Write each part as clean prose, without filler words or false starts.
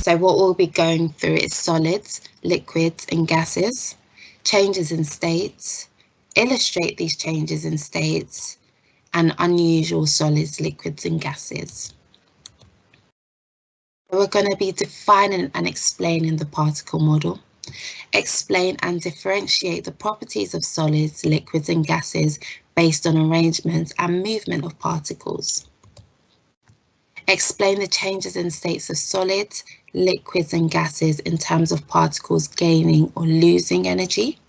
So what we'll be going through is solids, liquids and gases, changes in states, illustrate these changes in states, and unusual solids, liquids and gases. We're going to be defining and explaining the particle model, explain and differentiate the properties of solids, liquids and gases based on arrangement and movement of particles. Explain the changes in states of solids, liquids and gases in terms of particles gaining or losing energy.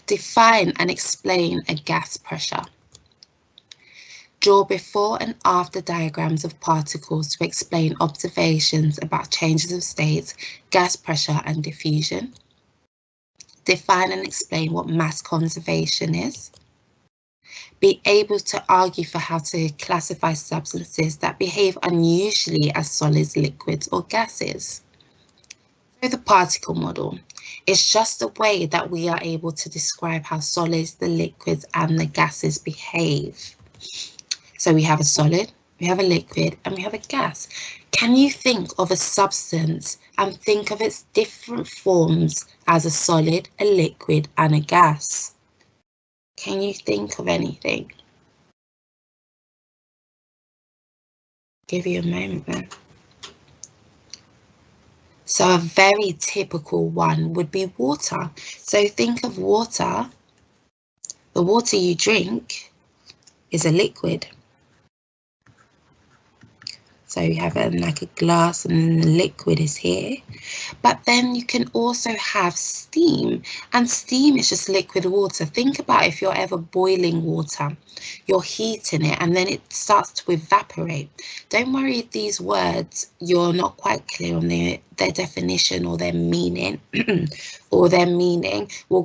Define and explain a gas pressure. Draw before and after diagrams of particles to explain observations about changes of states, gas pressure and diffusion. Define and explain what mass conservation is. Be able to argue for how to classify substances that behave unusually as solids, liquids or gases. So the particle model is just a way that we are able to describe how solids, the liquids and the gases behave. So we have a solid, we have a liquid and we have a gas. Can you think of a substance and think of its different forms as a solid, a liquid and a gas? Can you think of anything? Give you a moment then. So a very typical one would be water. So think of water. The water you drink is a liquid. So you have it in like a glass and the liquid is here. But then you can also have steam, and steam is just liquid water. Think about if you're ever boiling water, you're heating it and then it starts to evaporate. Don't worry if these words, you're not quite clear on their definition or their meaning We'll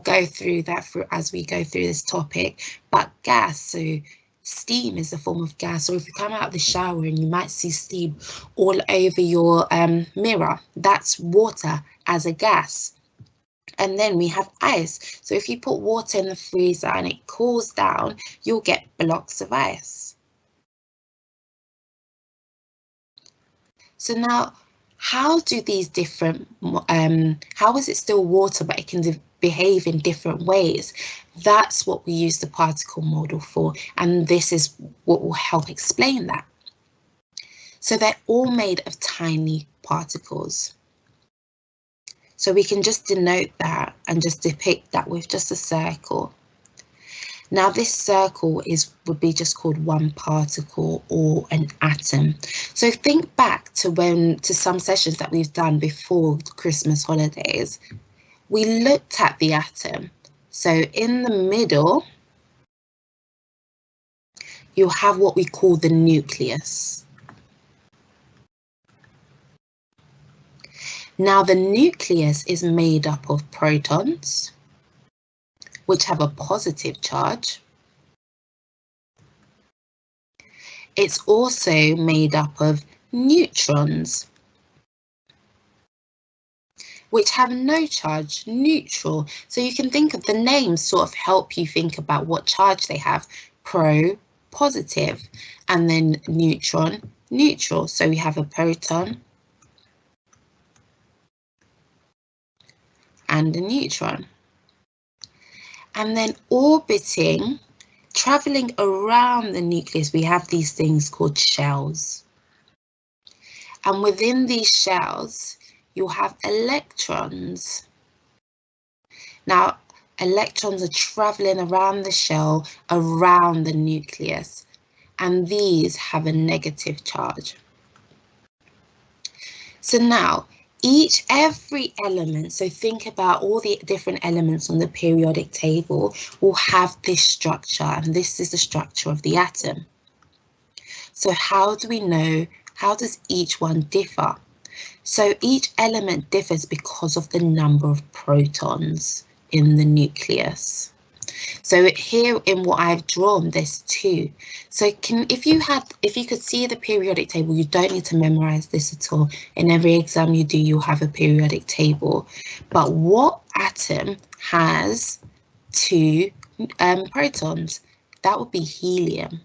go through that as we go through this topic. But gas, so steam is a form of gas, or if you come out of the shower and you might see steam all over your mirror, that's water as a gas. And then we have ice. So if you put water in the freezer and it cools down, you'll get blocks of ice. So now, how do these different, how is it still water, but it can behave in different ways? That's what we use the particle model for, and this is what will help explain that. So they're all made of tiny particles. So we can just denote that and just depict that with just a circle. Now this circle would be just called one particle or an atom. So think back to some sessions that we've done before the Christmas holidays. We looked at the atom. So in the middle, you'll have what we call the nucleus. Now the nucleus is made up of protons, which have a positive charge. It's also made up of neutrons, which have no charge, neutral. So you can think of the names sort of help you think about what charge they have. Pro, positive, and then neutron, neutral. So we have a proton and a neutron. And then orbiting, traveling around the nucleus, we have these things called shells. And within these shells, you'll have electrons. Now, electrons are traveling around the shell, around the nucleus, and these have a negative charge. So now, every element, so think about all the different elements on the periodic table, will have this structure, and this is the structure of the atom. So how do we know, how does each one differ? So each element differs because of the number of protons in the nucleus. So here in what I've drawn, there's 2. So if you could see the periodic table, you don't need to memorize this at all. In every exam you do, you'll have a periodic table. But what atom has 2 protons? That would be helium.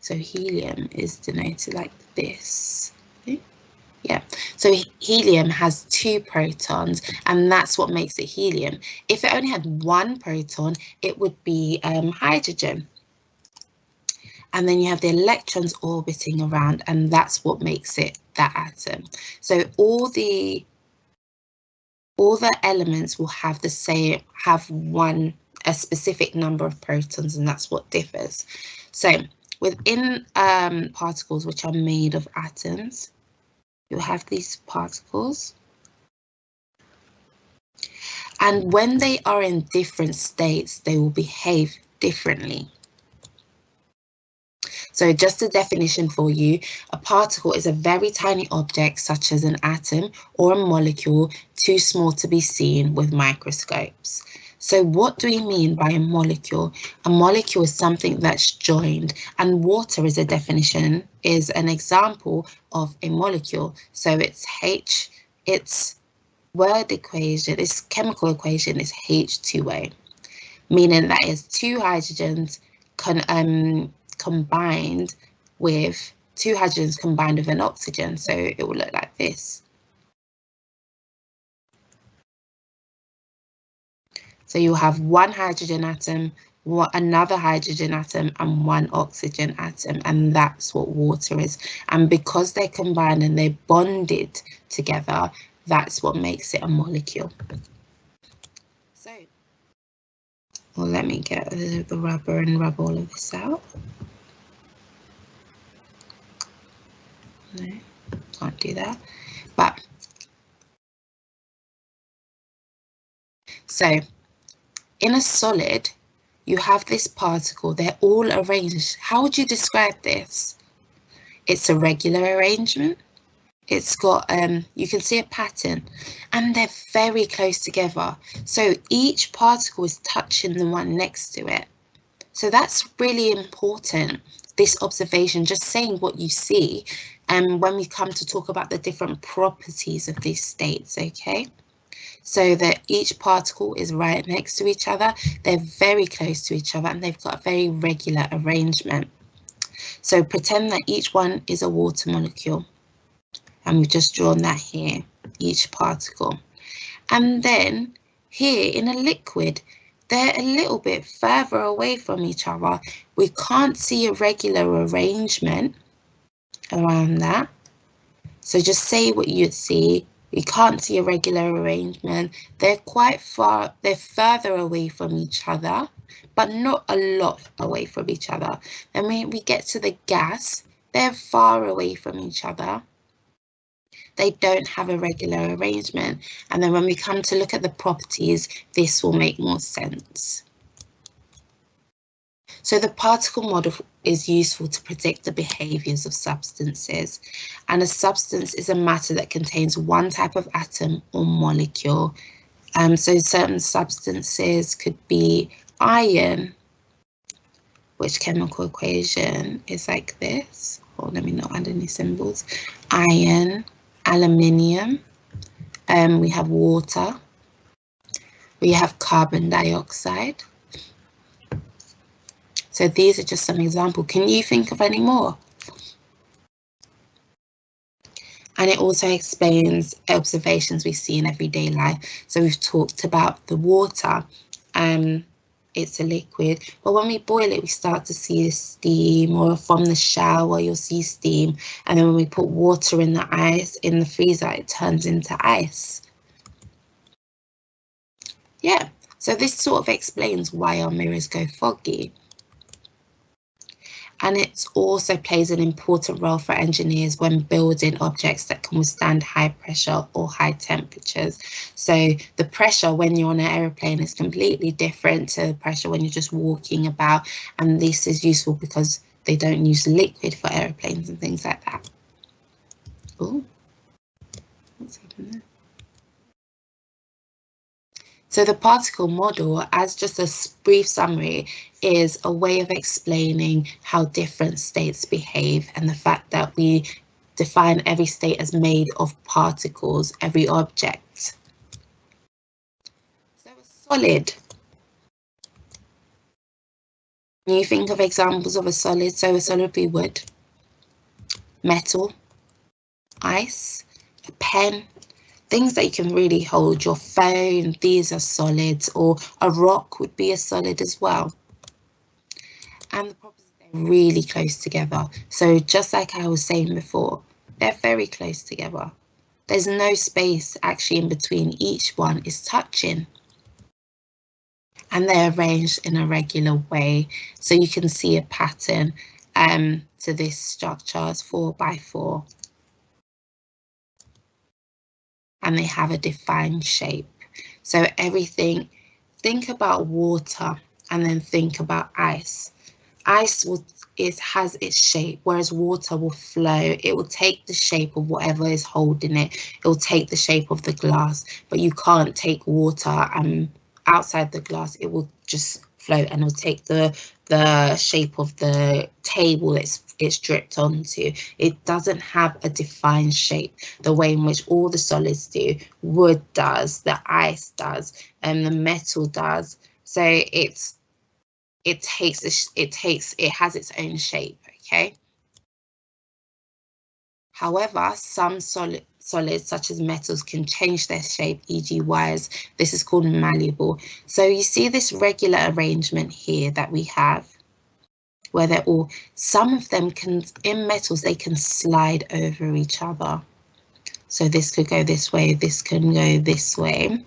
So helium is denoted like this. Yeah, so helium has 2 protons, and that's what makes it helium. If it only had 1 proton, it would be hydrogen. And then you have the electrons orbiting around, and that's what makes it that atom. So all the elements will have the same, a specific number of protons, and that's what differs. So within particles which are made of atoms, you'll have these particles. And when they are in different states, they will behave differently. So just a definition for you, a particle is a very tiny object such as an atom or a molecule too small to be seen with microscopes. So what do we mean by a molecule? A molecule is something that's joined, and water is an example of a molecule. So its chemical equation is H2O, meaning that it's 2 hydrogens combined with an oxygen. So it will look like this. So you'll have 1 hydrogen atom, another hydrogen atom, and 1 oxygen atom, and that's what water is. And because they're combined and they're bonded together, that's what makes it a molecule. So, well, let me get the rubber and rub all of this out. No, can't do that. But so in a solid, you have this particle, they're all arranged. How would you describe this? It's a regular arrangement. It's got, you can see a pattern, and they're very close together. So each particle is touching the one next to it. So that's really important, this observation, just saying what you see, and when we come to talk about the different properties of these states, okay? So that each particle is right next to each other, they're very close to each other, and they've got a very regular arrangement. So pretend that each one is a water molecule, and we've just drawn that here, each particle. And then here in a liquid, they're a little bit further away from each other. We can't see a regular arrangement around that. So just say what you'd see. We can't see a regular arrangement. They're quite far, they're further away from each other, but not a lot away from each other. And when we get to the gas, they're far away from each other. They don't have a regular arrangement. And then when we come to look at the properties, this will make more sense. So the particle model is useful to predict the behaviours of substances. And a substance is a matter that contains one type of atom or molecule. So certain substances could be iron, which chemical equation is like this. Or let me not add any symbols. Iron, aluminium, we have water, we have carbon dioxide. So these are just some examples. Can you think of any more? And it also explains observations we see in everyday life. So we've talked about the water, it's a liquid, but when we boil it, we start to see the steam, or from the shower, you'll see steam. And then when we put water in the ice, in the freezer, it turns into ice. Yeah, so this sort of explains why our mirrors go foggy. And it also plays an important role for engineers when building objects that can withstand high pressure or high temperatures. So the pressure when you're on an aeroplane is completely different to the pressure when you're just walking about. And this is useful because they don't use liquid for aeroplanes and things like that. Oh, what's happening there? So the particle model, as just a brief summary, is a way of explaining how different states behave, and the fact that we define every state as made of particles, every object. So a solid. When you think of examples of a solid, so a solid would be wood, metal, ice, a pen, things that you can really hold. Your phone, these are solids, or a rock would be a solid as well. And the problem is they're really close together. So just like I was saying before, they're very close together. There's no space actually in between. Each one is touching. And they're arranged in a regular way. So you can see a pattern to this structure. It's 4 by 4. And they have a defined shape. So everything, think about water and then think about ice. Ice has its shape, whereas water will flow. It will take the shape of whatever is holding it. It will take the shape of the glass, but you can't take water and outside the glass, it will just float and it'll take the shape of the table it's dripped onto. It doesn't have a defined shape the way in which all the solids do. Wood does, the ice does, and the metal does. So it has its own shape, okay? However, some solids such as metals can change their shape, e.g. wires. This is called malleable. So you see this regular arrangement here that we have, where they're all, some of them can, in metals, they can slide over each other. So this could go this way, this can go this way,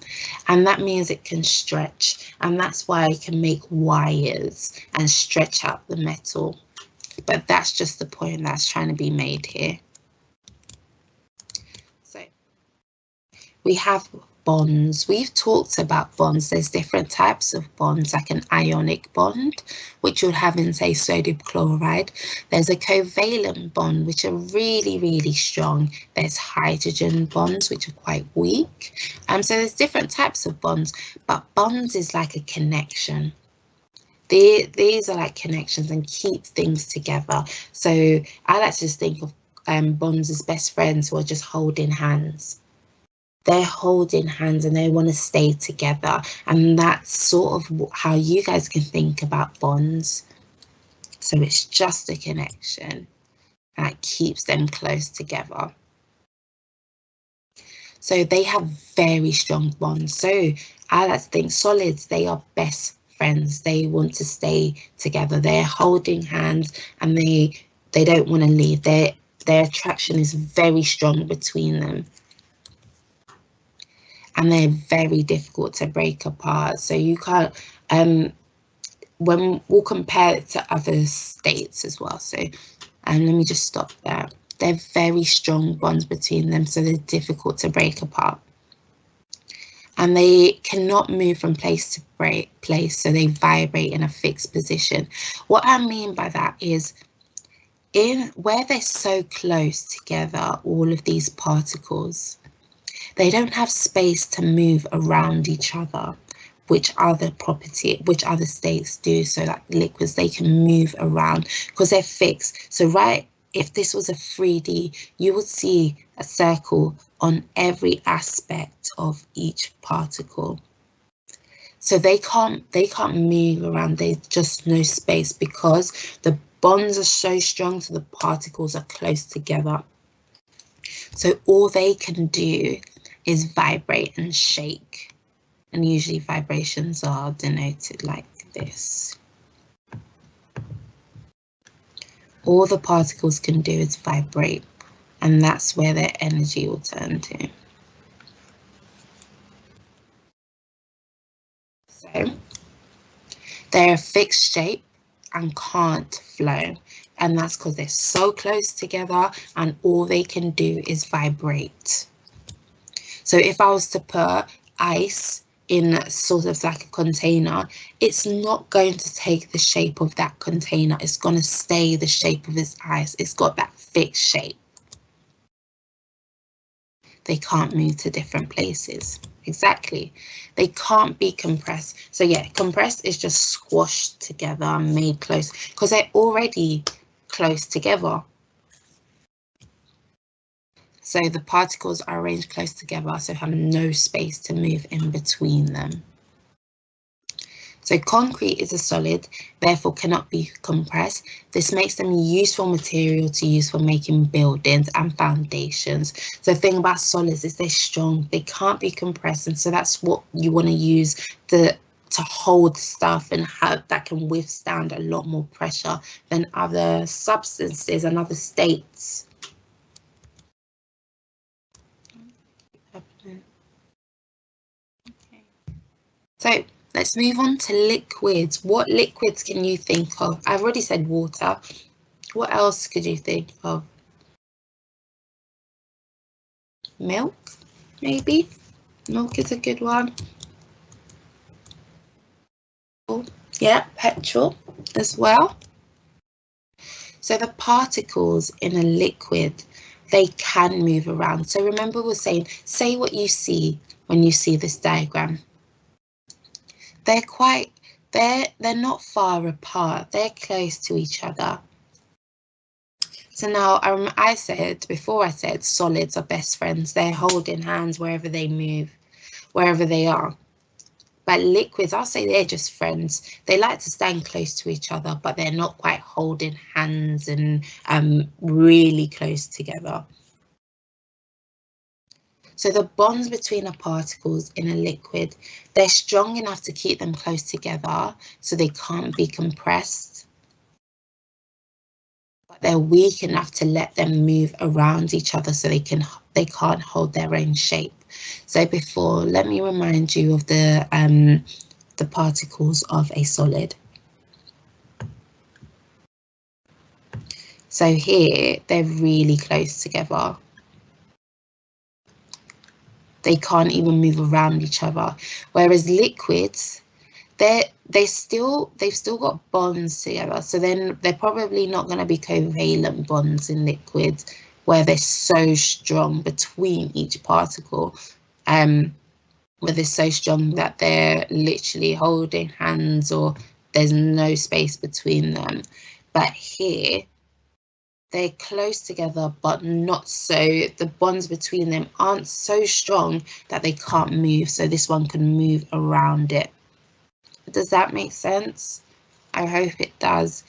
and that means it can stretch, and that's why it can make wires and stretch out the metal. But that's just the point that's trying to be made here. So we have bonds. We've talked about bonds. There's different types of bonds, like an ionic bond, which you'll have in, say, sodium chloride. There's a covalent bond, which are really, really strong. There's hydrogen bonds, which are quite weak. So there's different types of bonds, but bonds is like a connection. These are like connections and keep things together. So I like to just think of bonds as best friends who are just holding hands. They're holding hands and they want to stay together. And that's sort of how you guys can think about bonds. So it's just a connection that keeps them close together. So they have very strong bonds. So I like to think solids, they are best friends. They want to stay together. They're holding hands and they don't want to leave. Their attraction is very strong between them. And they're very difficult to break apart. So you can't, when we'll compare it to other states as well. So let me just stop there. They're very strong bonds between them, so they're difficult to break apart. And they cannot move from place to place, so they vibrate in a fixed position. What I mean by that is, where they're so close together, all of these particles, they don't have space to move around each other, which other states do. So like liquids, they can move around because they're fixed. So right, if this was a 3D, you would see a circle on every aspect of each particle. So they can't move around. There's just no space because the bonds are so strong, so the particles are close together. So all they can do is vibrate and shake, and usually vibrations are denoted like this. All the particles can do is vibrate, and that's where their energy will turn to. So they're a fixed shape and can't flow, and that's because they're so close together and all they can do is vibrate. So if I was to put ice in sort of like a container, it's not going to take the shape of that container. It's going to stay the shape of its ice. It's got that fixed shape. They can't move to different places. Exactly. They can't be compressed. So yeah, compressed is just squashed together and made close because they're already close together. So the particles are arranged close together, so have no space to move in between them. So concrete is a solid, therefore cannot be compressed. This makes them useful material to use for making buildings and foundations. So the thing about solids is they're strong, they can't be compressed, and so that's what you want to use to hold stuff and have that can withstand a lot more pressure than other substances and other states. Okay. So let's move on to liquids. What liquids can you think of? I've already said water. What else could you think of? Milk, maybe? Milk is a good one. Yeah, petrol as well. So the particles in a liquid, they can move around. So remember we're saying, say what you see when you see this diagram. They're not far apart, they're close to each other. So now I said solids are best friends. They're holding hands wherever they move, wherever they are. But liquids, I'll say they're just friends. They like to stand close to each other, but they're not quite holding hands and really close together. So the bonds between the particles in a liquid, they're strong enough to keep them close together so they can't be compressed. But they're weak enough to let them move around each other so they can't hold their own shape. So before, let me remind you of the particles of a solid. So here, they're really close together. They can't even move around each other. Whereas liquids, they've still got bonds together. So then they're probably not going to be covalent bonds in liquids where they're so strong between each particle, where they're so strong that they're literally holding hands or there's no space between them. But here, they're close together, but not so. The bonds between them aren't so strong that they can't move. So this one can move around it. Does that make sense? I hope it does.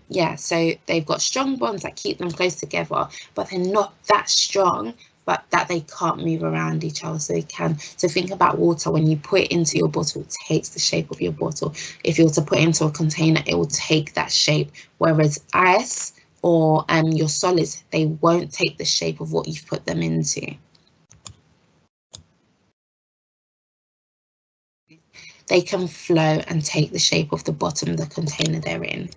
Yeah, so they've got strong bonds that keep them close together, but they're not that strong, but that they can't move around each other. So they can. So think about water. When you put it into your bottle, it takes the shape of your bottle. If you were to put it into a container, it will take that shape. Whereas ice or your solids, they won't take the shape of what you've put them into. They can flow and take the shape of the bottom of the container they're in.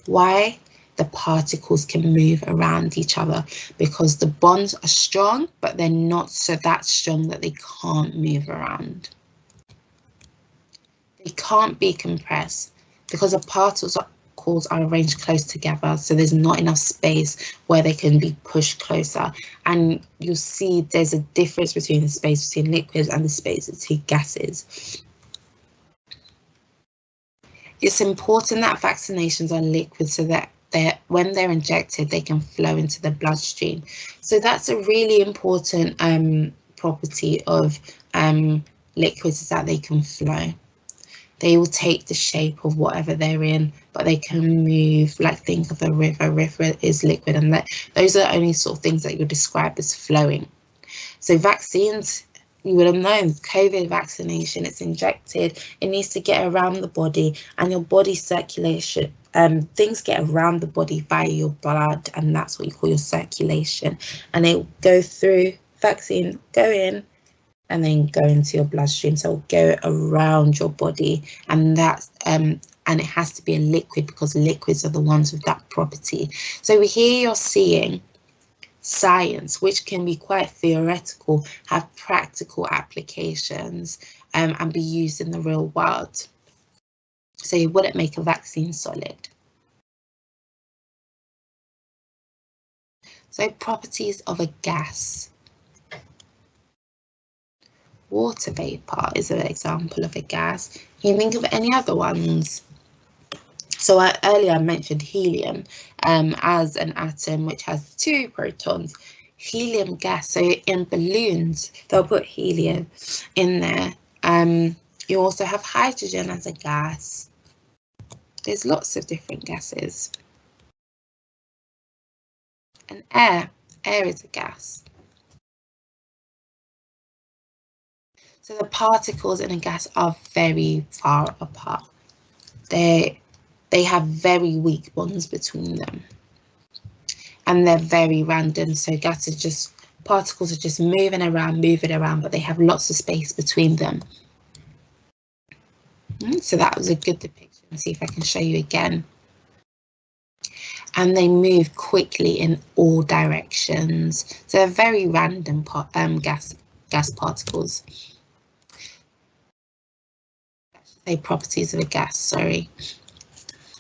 Why? The particles can move around each other because the bonds are strong, but they're not that strong that they can't move around. They can't be compressed because the particles are arranged close together, so there's not enough space where they can be pushed closer. And you'll see there's a difference between the space between liquids and the space between gases. It's important that vaccinations are liquid so that when they're injected, they can flow into the bloodstream. So that's a really important property of liquids, is that they can flow. They will take the shape of whatever they're in, but they can move. Like think of a river. A river is liquid, and those are the only sort of things that you'll describe as flowing. So vaccines, you would have known, COVID vaccination, it's injected, it needs to get around the body, and your body circulation, things get around the body via your blood, and that's what you call your circulation. And it will go through, vaccine, go in, and then go into your bloodstream. So it'll go around your body, and that's and it has to be a liquid because liquids are the ones with that property. So here you're seeing science, which can be quite theoretical, have practical applications and be used in the real world. So you wouldn't make a vaccine solid. So properties of a gas. Water vapor is an example of a gas. Can you think of any other ones? So earlier I mentioned helium as an atom which has 2 protons. Helium gas, so in balloons, they'll put helium in there. And You also have hydrogen as a gas. There's lots of different gases. And air is a gas. So the particles in a gas are very far apart. They have very weak bonds between them. And they're very random. So particles are just moving around, but they have lots of space between them. So that was a good depiction. Let's see if I can show you again. And they move quickly in all directions. So they're very random gas particles. Say properties of a gas, sorry.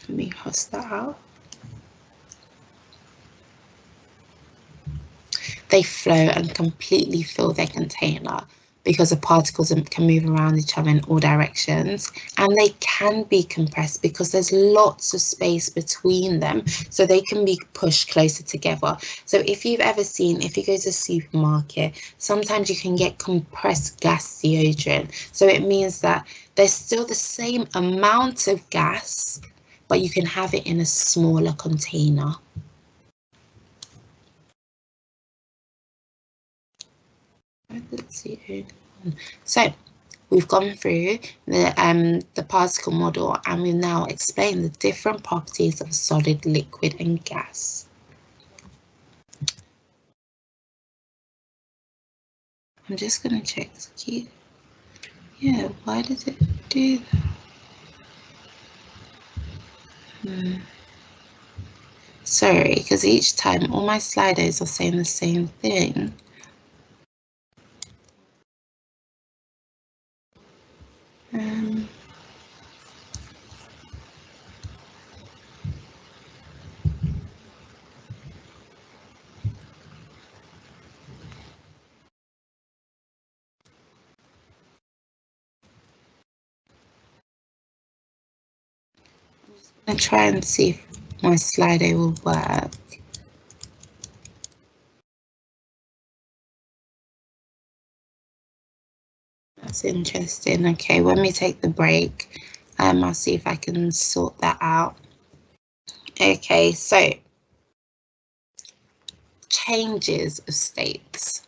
Let me cross that out. They flow and completely fill their container because the particles can move around each other in all directions, and they can be compressed because there's lots of space between them, so they can be pushed closer together. So if you've ever seen, if you go to a supermarket, sometimes you can get compressed gas deodorant. So it means that there's still the same amount of gas, but you can have it in a smaller container. So we've gone through the particle model, and we've now explained the different properties of solid, liquid, and gas. I'm just going to check. Yeah, why does it do that? Sorry, because each time all my sliders are saying the same thing. I'm going to try and see if my Slido will work. That's interesting. Okay, when we take the break, I'll see if I can sort that out. Okay, so changes of states.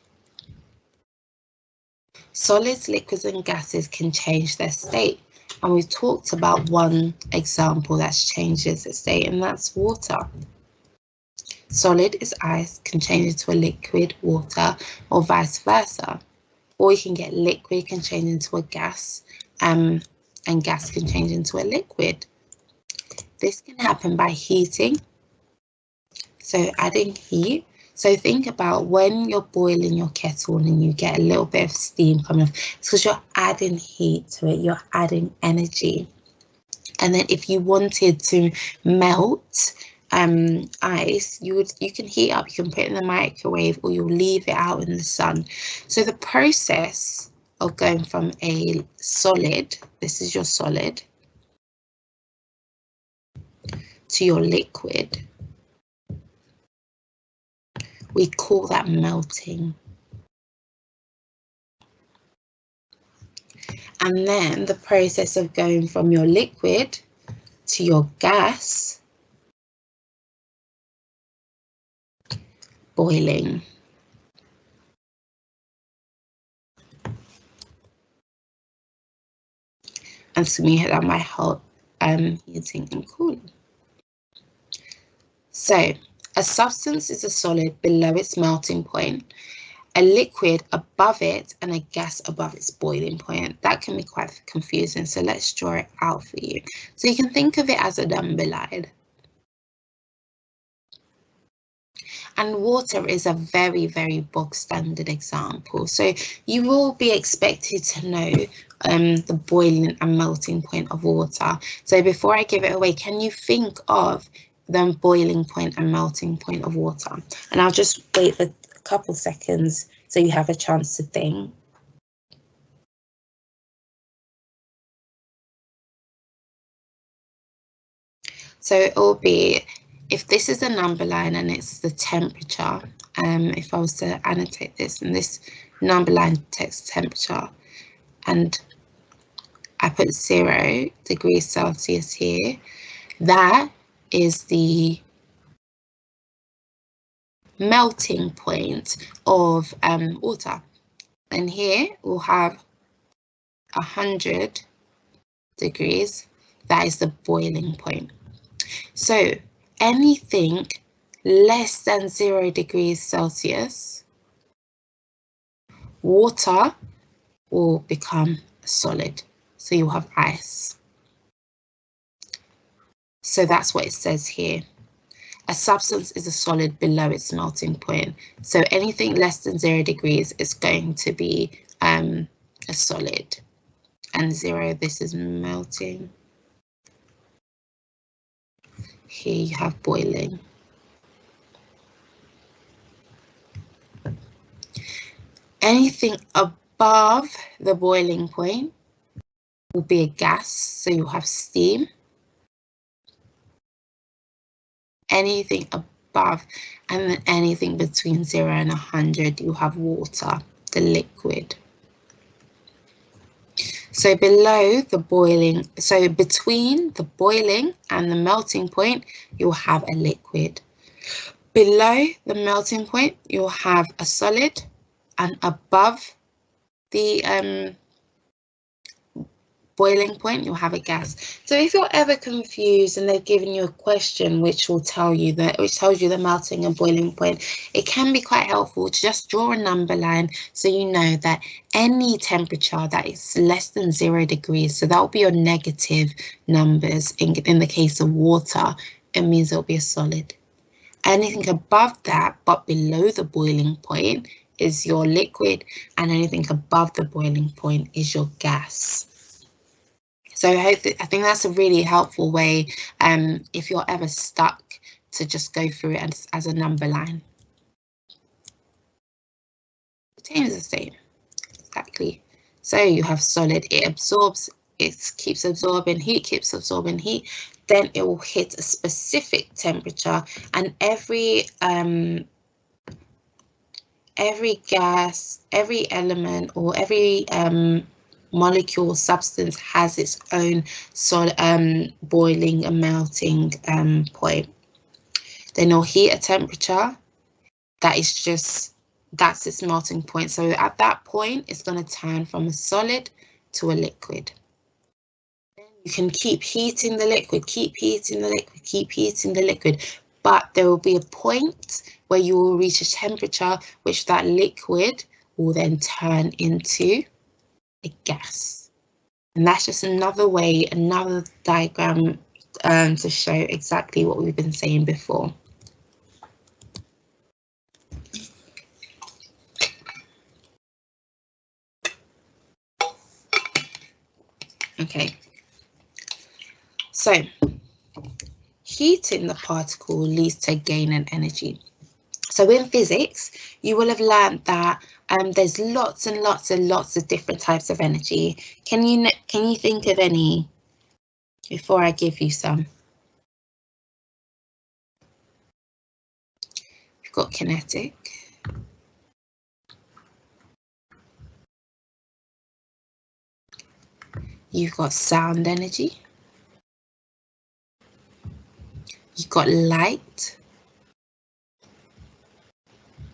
Solids, liquids, and gases can change their state. And we've talked about one example that's changes its state, and that's water. Solid is ice, can change into a liquid, water, or vice versa. Or you can get liquid can change into a gas, and gas can change into a liquid. This can happen by heating, so adding heat. So think about when you're boiling your kettle and you get a little bit of steam coming off, it's because you're adding heat to it, you're adding energy. And then if you wanted to melt ice, you can heat up, you can put it in the microwave, or you'll leave it out in the sun. So the process of going from a solid, this is your solid, to your liquid, we call that melting. And then the process of going from your liquid to your gas, boiling. And so we had my whole heating and cooling. So a substance is a solid below its melting point, a liquid above it, and a gas above its boiling point. That can be quite confusing, so let's draw it out for you. So you can think of it as a number line. And water is a very, very bog standard example. So you will be expected to know the boiling and melting point of water. So before I give it away, can you think of the boiling point and melting point of water? And I'll just wait for a couple seconds so you have a chance to think. So it will be, if this is a number line and it's the temperature, if I was to annotate this, and this number line takes temperature, and I put 0 degrees Celsius here. That is the melting point of water. And here we'll have 100 degrees. That is the boiling point. So anything less than 0 degrees Celsius, water will become solid. So you'll have ice. So that's what it says here. A substance is a solid below its melting point. So anything less than 0 degrees is going to be a solid. And 0, this is melting. Here you have boiling. Anything above the boiling point will be a gas, so you'll have steam. Anything above, and then anything between 0 and 100, you have water, the liquid. So below the boiling, so between the boiling and the melting point, you'll have a liquid. Below the melting point, you'll have a solid, and above the boiling point, you'll have a gas. So if you're ever confused and they've given you a question which tells you the melting and boiling point, it can be quite helpful to just draw a number line so you know that any temperature that is less than 0 degrees, so that will be your negative numbers. In the case of water, it means it'll be a solid. Anything above that but below the boiling point is your liquid, and anything above the boiling point is your gas. So I think that's a really helpful way if you're ever stuck to just go through it as a number line. Same is the same, exactly. So you have solid, it absorbs, it keeps absorbing heat, then it will hit a specific temperature, and every gas, every element, or every molecule substance has its own boiling and melting point. Then you'll heat a temperature, that's its melting point. So at that point, it's going to turn from a solid to a liquid. Then you can keep heating the liquid, keep heating the liquid, but there will be a point where you will reach a temperature which that liquid will then turn into a gas. And that's just another way, another diagram to show exactly what we've been saying before. Okay, so heating the particle leads to a gain in energy. So in physics, you will have learned that there's lots and lots of different types of energy. Can you think of any before I give you some? You've got kinetic. You've got sound energy. You've got light.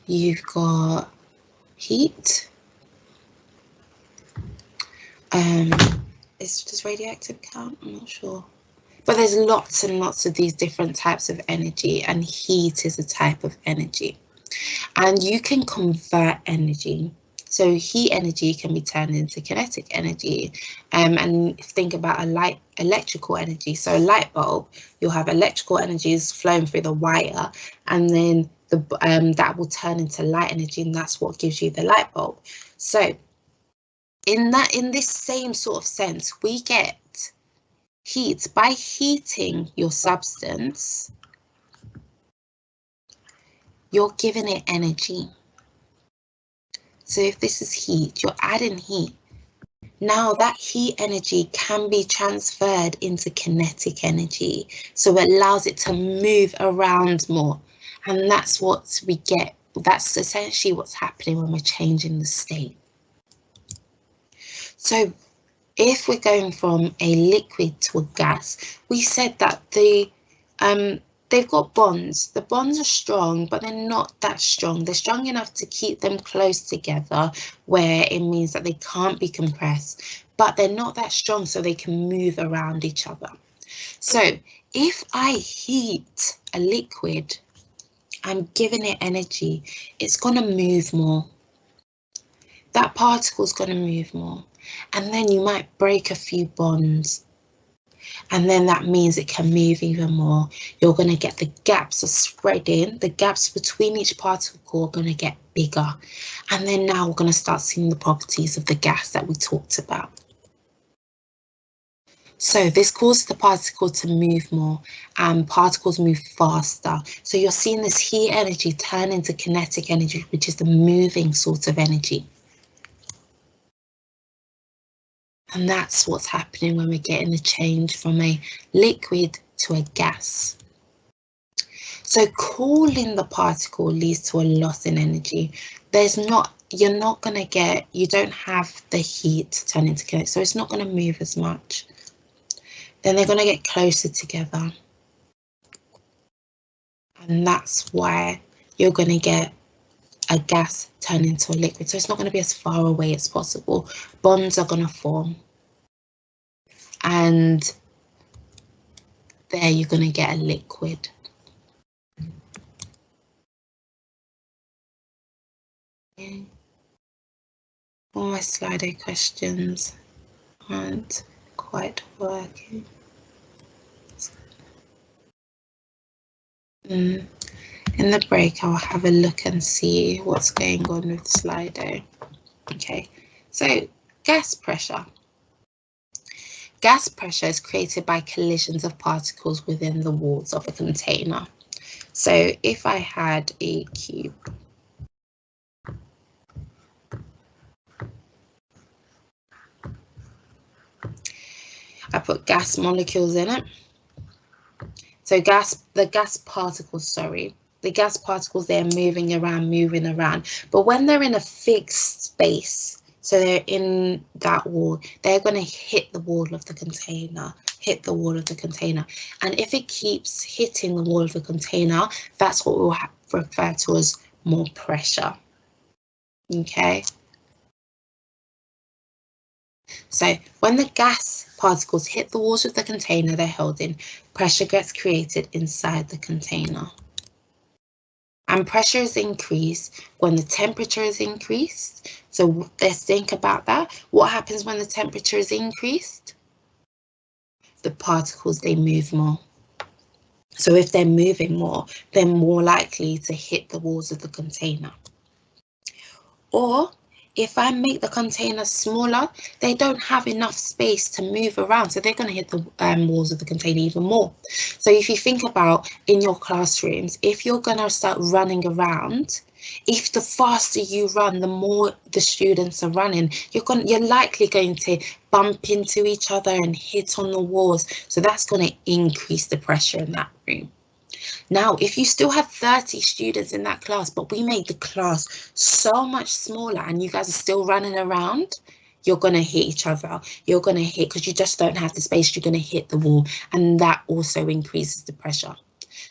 You've got heat. Does radioactive count? I'm not sure. But there's lots and lots of these different types of energy, and heat is a type of energy. And you can convert energy. So heat energy can be turned into kinetic energy. And think about electrical energy. So a light bulb, you'll have electrical energies flowing through the wire, and then that will turn into light energy, and that's what gives you the light bulb. So in this same sort of sense, we get heat by heating your substance. You're giving it energy. So if this is heat, you're adding heat. Now that heat energy can be transferred into kinetic energy. So it allows it to move around more. And that's what we get. That's essentially what's happening when we're changing the state. So if we're going from a liquid to a gas, we said that they've got bonds. The bonds are strong, but they're not that strong. They're strong enough to keep them close together, where it means that they can't be compressed, but they're not that strong so they can move around each other. So if I heat a liquid, I'm giving it energy, it's going to move more. That particle is going to move more. And then you might break a few bonds. And then that means it can move even more. You're going to get the gaps are spreading. The gaps between each particle are going to get bigger. And then now we're going to start seeing the properties of the gas that we talked about. So this causes the particle to move more, and particles move faster. So you're seeing this heat energy turn into kinetic energy, which is the moving sort of energy. And that's what's happening when we're getting the change from a liquid to a gas. So cooling the particle leads to a loss in energy. You're not going to get, you don't have the heat turn into kinetic, so it's not going to move as much. Then they're going to get closer together. And that's why you're going to get a gas turn into a liquid. So it's not going to be as far away as possible. Bonds are going to form. And there you're going to get a liquid. Okay. All my Slido questions aren't quite working. In the break, I'll have a look and see what's going on with Slido. Okay, so gas pressure. Gas pressure is created by collisions of particles within the walls of a container. So if I had a cube, I put gas molecules in it. So the gas particles, they're moving around. But when they're in a fixed space, so they're in that wall, they're going to hit the wall of the container, And if it keeps hitting the wall of the container, that's what we'll refer to as more pressure. Okay. So when the gas particles hit the walls of the container they're held in, pressure gets created inside the container. And pressure is increased when the temperature is increased. So let's think about that. What happens when the temperature is increased? The particles, they move more. So if they're moving more, they're more likely to hit the walls of the container. Or if I make the container smaller, they don't have enough space to move around, so they're going to hit the walls of the container even more. So if you think about in your classrooms, if you're going to start running around, if the faster you run, the more the students are running, you're likely going to bump into each other and hit on the walls. So that's going to increase the pressure in that room. Now, if you still have 30 students in that class, but we made the class so much smaller and you guys are still running around, you're going to hit each other. You're going to hit, because you just don't have the space, you're going to hit the wall, and that also increases the pressure.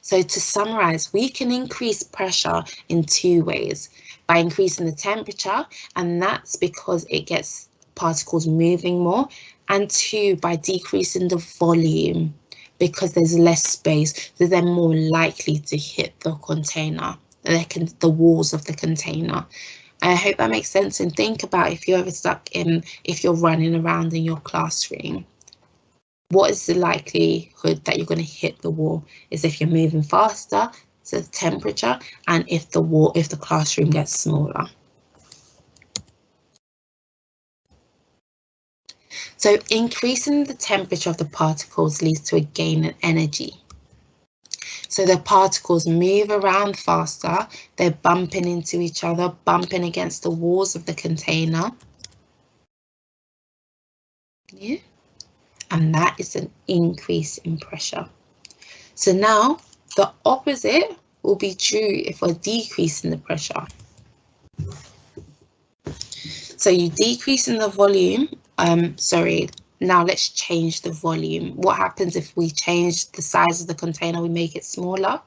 So to summarize, we can increase pressure in 2 ways: by increasing the temperature, and that's because it gets particles moving more, and 2, by decreasing the volume, because there's less space, so they're more likely to hit the container, the walls of the container. I hope that makes sense. And think about if you're ever if you're running around in your classroom, what is the likelihood that you're going to hit the wall? Is if you're moving faster, so the temperature, and if the classroom gets smaller. So increasing the temperature of the particles leads to a gain in energy. So the particles move around faster, they're bumping into each other, bumping against the walls of the container. Yeah. And that is an increase in pressure. So now the opposite will be true if we're decreasing the pressure. So you decrease in the volume, Now let's change the volume. What happens if we change the size of the container, we make it smaller?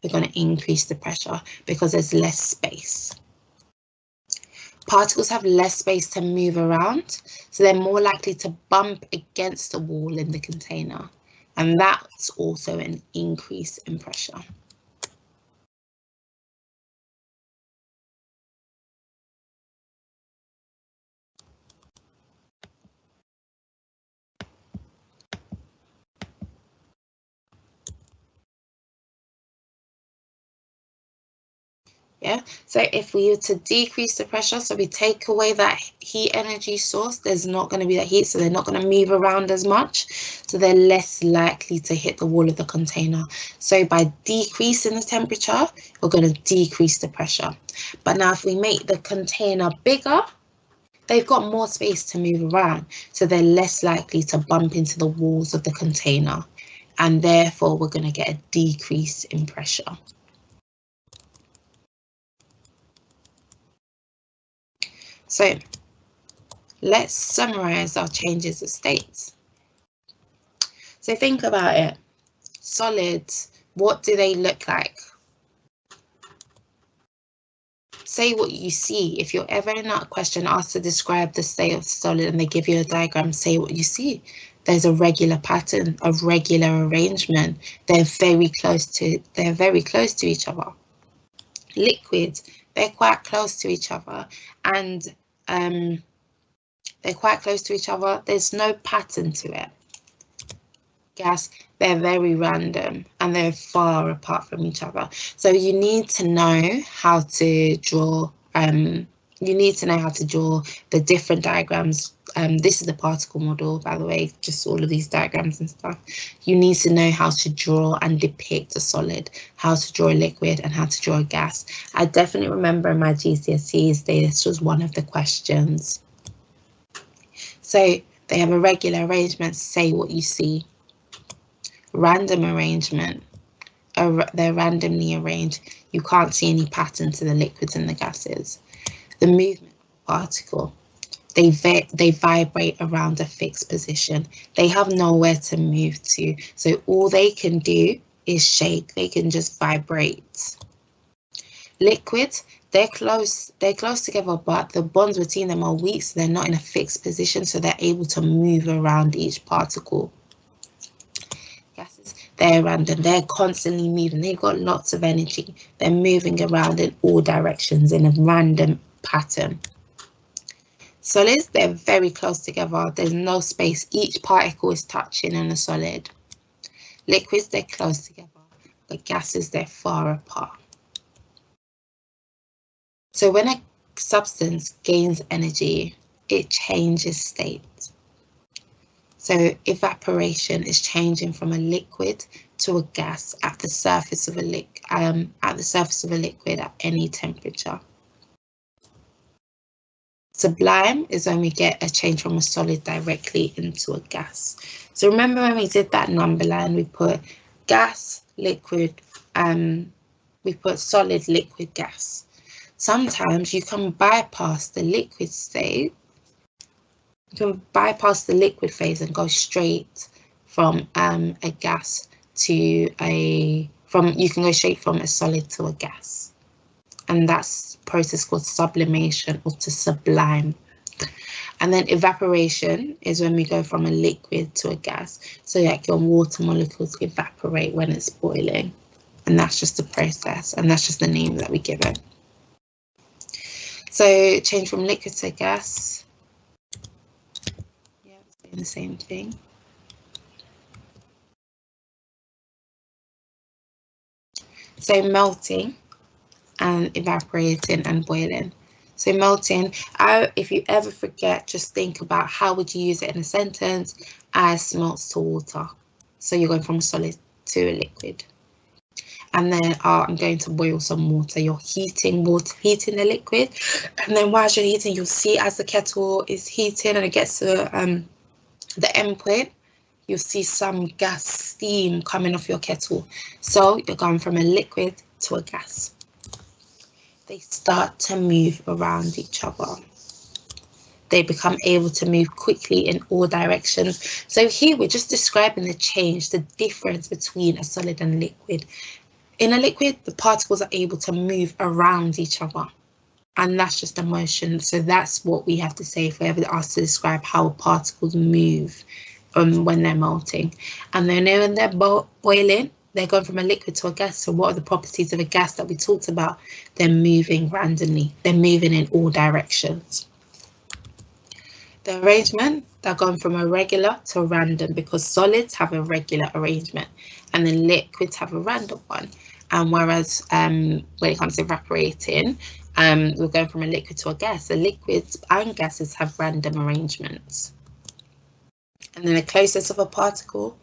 We're going to increase the pressure because there's less space. Particles have less space to move around, so they're more likely to bump against the wall in the container, and that's also an increase in pressure. Yeah, so if we were to decrease the pressure, so we take away that heat energy source, there's not going to be that heat, so they're not going to move around as much, so they're less likely to hit the wall of the container. So by decreasing the temperature, we're going to decrease the pressure. But now if we make the container bigger, they've got more space to move around, so they're less likely to bump into the walls of the container, and therefore we're going to get a decrease in pressure. So let's summarize our changes of states. So think about it. Solids, what do they look like? Say what you see. If you're ever in that question asked to describe the state of solid and they give you a diagram, say what you see. There's a regular pattern, a regular arrangement. They're very close to each other. Liquids, they're quite close to each other, and there's no pattern to it. Gas, they're very random and they're far apart from each other. So you need to know how to draw the different diagrams. This is the particle model, by the way, just all of these diagrams and stuff. You need to know how to draw and depict a solid, how to draw a liquid, and how to draw a gas. I definitely remember in my GCSEs, this was one of the questions. So they have a regular arrangement, say what you see. Random arrangement, they're randomly arranged. You can't see any pattern to the liquids and the gases. The movement of particle, they vibrate around a fixed position. They have nowhere to move to, so all they can do is shake. They can just vibrate. Liquids, they're close together, but the bonds between them are weak, so they're not in a fixed position, so they're able to move around each particle. Gases, they're random, they're constantly moving, they've got lots of energy, they're moving around in all directions in a random pattern. Solids, they're very close together, there's no space, each particle is touching in a solid. Liquids, they're close together, but gases, they're far apart. So when a substance gains energy, it changes state. So evaporation is changing from a liquid to a gas at the surface of a liquid at any temperature. Sublime is when we get a change from a solid directly into a gas. So remember when we did that number line, we put gas, liquid, we put solid, liquid, gas. Sometimes you can bypass the liquid state. You can bypass the liquid phase and go straight from a gas to you can go straight from a solid to a gas. And that's a process called sublimation, or to sublime. And then evaporation is when we go from a liquid to a gas. So like your water molecules evaporate when it's boiling. And that's just the process, and that's just the name that we give it. So change from liquid to gas. Yeah, it's doing the same thing. So melting and evaporating and boiling. So melting, if you ever forget, just think about how would you use it in a sentence. Ice melts to water. So you're going from a solid to a liquid. And then I'm going to boil some water. You're heating the liquid, and then whilst you're heating, you'll see as the kettle is heating and it gets to the end point, you'll see some gas steam coming off your kettle. So you're going from a liquid to a gas. They start to move around each other. they become able to move quickly in all directions. So here we're just describing the change, the difference between a solid and a liquid. In a liquid, the particles are able to move around each other, and that's just a motion. So that's what we have to say if we're ever asked to describe how particles move when they're melting. And then when they're boiling, they're going from a liquid to a gas. So what are the properties of a gas that we talked about? They're moving randomly. They're moving in all directions. The arrangement, they're going from a regular to a random, because solids have a regular arrangement and then liquids have a random one. And whereas when it comes to evaporating, we're going from a liquid to a gas. The liquids and gases have random arrangements. And then the closeness of a particle,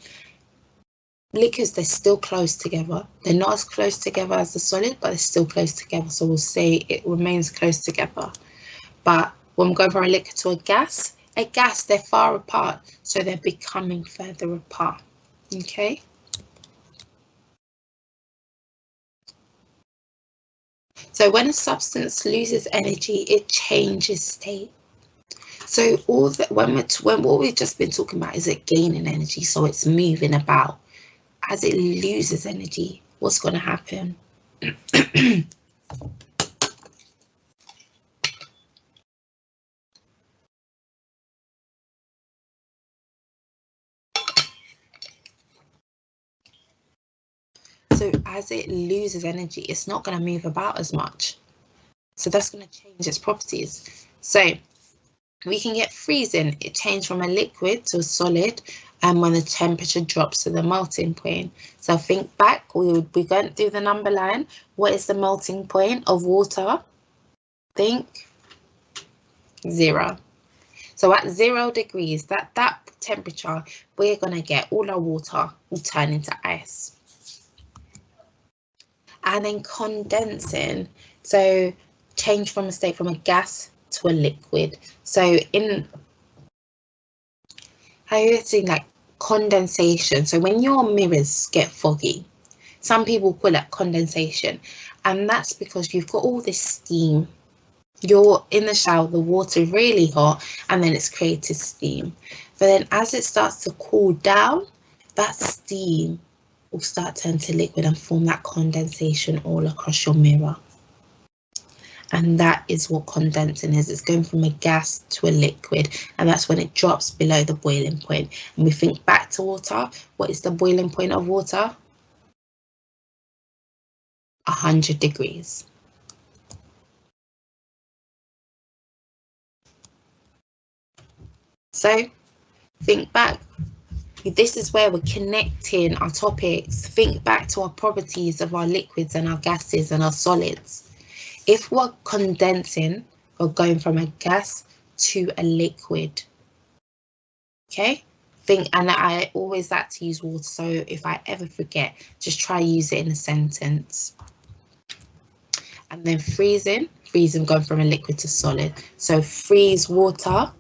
liquids, they're still close together. They're not as close together as the solid, but they're still close together. So we'll say it remains close together. But when we go from a liquid to a gas, they're far apart. So they're becoming further apart. Okay. So when a substance loses energy, it changes state. So all that when what we've just been talking about is it gaining energy, so it's moving about. As it loses energy, what's going to happen? So as it loses energy, it's not going to move about as much. So that's going to change its properties. So we can get freezing. It changed from a liquid to a solid, and when the temperature drops to the melting point. So think back, we're going through the number line. What is the melting point of water? Think 0. So at 0 degrees, that temperature, we're going to get all our water will turn into ice. And then condensing, so change from a state from a gas to a liquid. So in how you see like condensation, so when your mirrors get foggy, some people call it condensation, and that's because you've got all this steam. You're in the shower, the water really hot, and then it's created steam. But then as it starts to cool down, that steam will start to turn to liquid and form that condensation all across your mirror. And that is what condensing is. It's going from a gas to a liquid, and that's when it drops below the boiling point. And we think back to water. What is the boiling point of water? 100 degrees. So think back. This is where we're connecting our topics. Think back to our properties of our liquids and our gases and our solids. If we're condensing, we're going from a gas to a liquid. Okay? And I always like to use water, so if I ever forget, just try use it in a sentence. And then freezing going from a liquid to solid. So freeze water.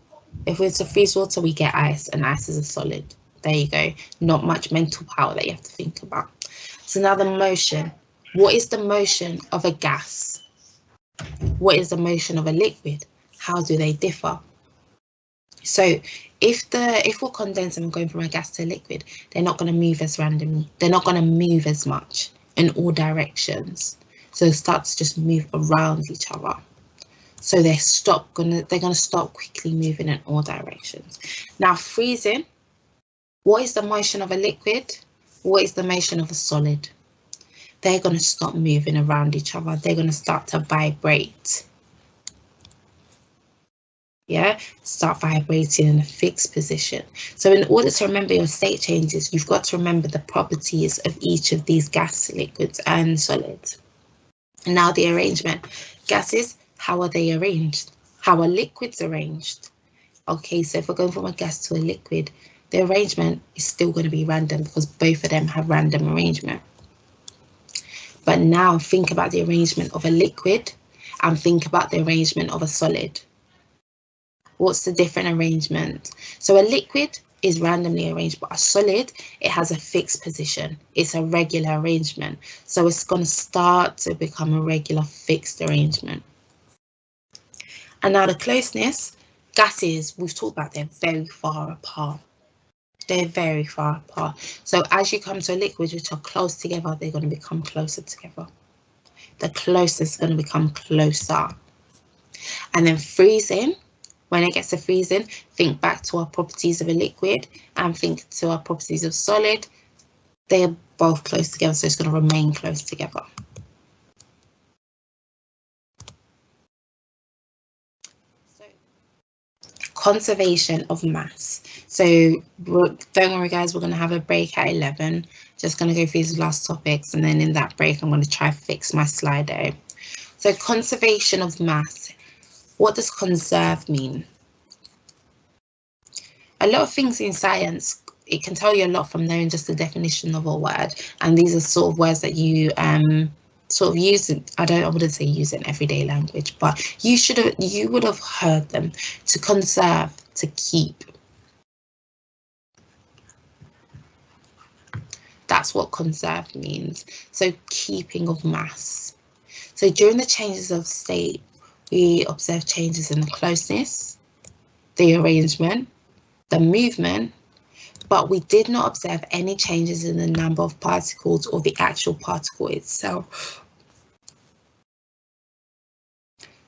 If we're to freeze water, we get ice, and ice is a solid. There you go. Not much mental power that you have to think about. So now the motion. What is the motion of a gas? What is the motion of a liquid? How do they differ? So if we're condensing and going from a gas to a liquid, they're not going to move as randomly. They're not going to move as much in all directions. So it starts to just move around each other. So they're going to stop quickly moving in all directions. Now freezing. What is the motion of a liquid? What is the motion of a solid? They're going to stop moving around each other. They're going to start to vibrate. Yeah, start vibrating in a fixed position. So in order to remember your state changes, you've got to remember the properties of each of these gas, liquids, and solids. And now the arrangement. Gases, how are they arranged? How are liquids arranged? Okay, so if we're going from a gas to a liquid, the arrangement is still going to be random because both of them have random arrangement. But now think about the arrangement of a liquid and think about the arrangement of a solid. What's the different arrangement? So a liquid is randomly arranged, but a solid, it has a fixed position. It's a regular arrangement. So it's going to start to become a regular fixed arrangement. And now the closeness. Gases, we've talked about, they're very far apart. They're very far apart. So as you come to liquids which are close together, they're going to become closer together. The closest is going to become closer. And then freezing, when it gets to freezing, think back to our properties of a liquid and think to our properties of solid. They're both close together, so it's going to remain close together. So, conservation of mass. So don't worry guys, we're going to have a break at 11. Just going to go through these last topics, and then in that break I'm going to try to fix my Slido. So conservation of mass. What does conserve mean? A lot of things in science, it can tell you a lot from knowing just the definition of a word, and these are sort of words that you sort of use. I wouldn't say use in everyday language, but you would have heard them. To conserve, to keep. That's what conserve means. So keeping of mass. So during the changes of state, we observe changes in the closeness, the arrangement, the movement, but we did not observe any changes in the number of particles or the actual particle itself.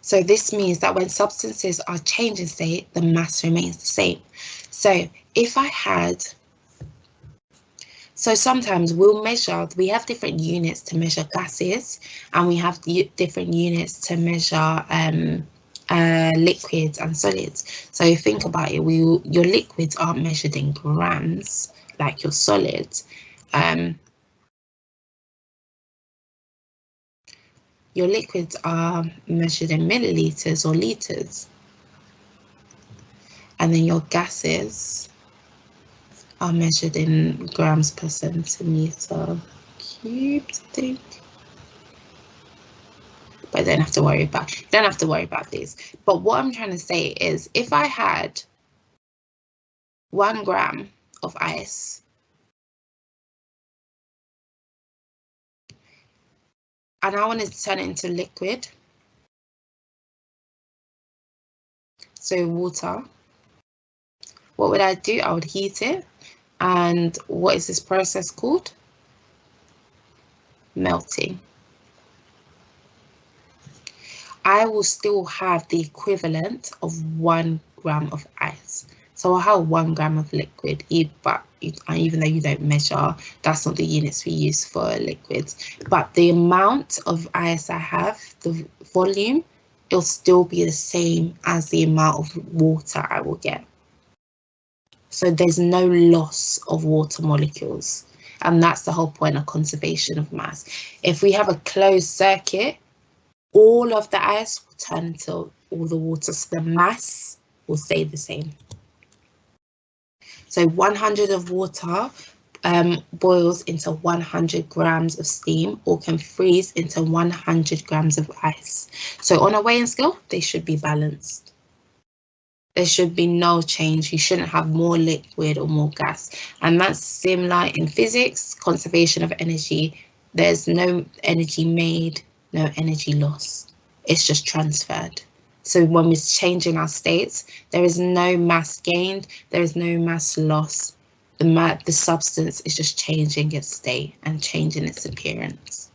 So this means that when substances are changing state, the mass remains the same. So if I had, so sometimes we'll measure, we have different units to measure gases, and we have different units to measure liquids and solids. So think about it, your liquids aren't measured in grams like your solids. Your liquids are measured in milliliters or liters, and then your gases are measured in grams per centimeter cubed, I think. But don't have to worry about this. But what I'm trying to say is, if I had 1 gram of ice and I wanted to turn it into liquid, so water, what would I do? I would heat it. And what is this process called? Melting. I will still have the equivalent of 1 gram of ice. So I'll have 1 gram of liquid, but even though you don't measure, that's not the units we use for liquids. But the amount of ice I have, the volume, it'll still be the same as the amount of water I will get. So there's no loss of water molecules. And that's the whole point of conservation of mass. If we have a closed circuit, all of the ice will turn into all the water, so the mass will stay the same. So 100 of water boils into 100 grams of steam, or can freeze into 100 grams of ice. So on a weighing scale, they should be balanced. There should be no change. You shouldn't have more liquid or more gas. And that's similar in physics, conservation of energy. There's no energy made, no energy lost. It's just transferred. So when we're changing our states, there is no mass gained, there is no mass loss. The substance is just changing its state and changing its appearance.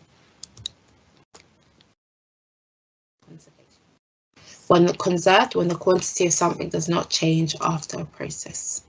When conserved, when the quantity of something does not change after a process.